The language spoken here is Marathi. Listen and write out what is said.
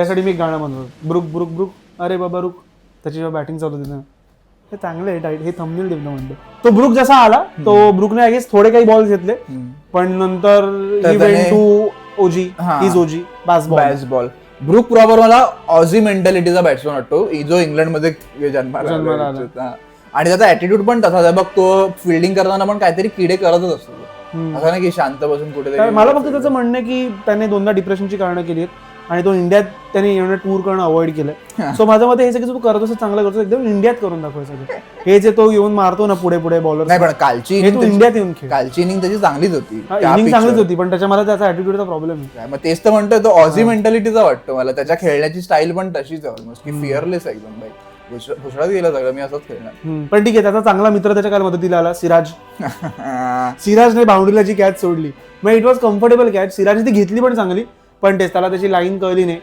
त्यासाठी मी एक गाणं म्हणतो, ब्रुक ब्रुक ब्रुक अरे बाबा रुक. त्याची जेव्हा बॅटिंग चालू होती ना, हे चांगलं आहे डाईट, हे थंबनेल देणं म्हणतो. तो ब्रुक जसा आला, तो ब्रुकने आय गेस थोडे काही बॉल घेतले, पण नंतर ही वेंट टू ओजी, इज ओजी बॅसबॉल. ब्रुक प्रॉपर मला ऑझी मेंटॅलिटीचा बॅट्समन वाटतो, जो इंग्लंडमध्ये जन्माला आला. आणि त्याचा ऍटिट्यूड पण तसाच आहे बघ. तो फिल्डिंग करताना पण काहीतरी किडे करतच असतो, असं नाही की शांत बसून कुठेतरी. मला फक्त त्याचं म्हणणं आहे की त्याने 2दा डिप्रेशनची कारणं केली आहेत आणि तो इंडियात त्याने येणं टूर करणं अवॉइड केलं. सो माझ्या मते हे सगळं तू करत असं चांगलं करतो, एकदम इंडियात करून दाखव सगळं. हे जे तो येऊन मारतो ना पुढे पुढे बॉलर, नाही पण कालची इंडियात येऊन खेळ. कालची इनिंग त्याची चांगलीच होती, इनिंग चांगलीच होती, पण त्याच्या मला त्याचा ऍटिट्यूडचा प्रॉब्लेम आहे. मग तेच तर म्हणतोय, तो ऑझी मेंटॅलिटीचा वाटतो मला. त्याच्या खेळण्याची स्टाईल पण तशीच आहे ऑलमोस्ट, की फिअरलेस एकदम. बाई भुसळात गेलं सगळं, मी असंच खेळणार. पण ठीक आहे, त्याचा चांगला मित्र त्याच्या काय मदतीला आला, सिराज. सिराजने बाउंड्रीला जी कॅच सोडली, मग इट वॉज कम्फर्टेबल कॅच. सिराजने ती घेतली पण चांगली, पण तेच त्याला त्याची लाईन कळली नाही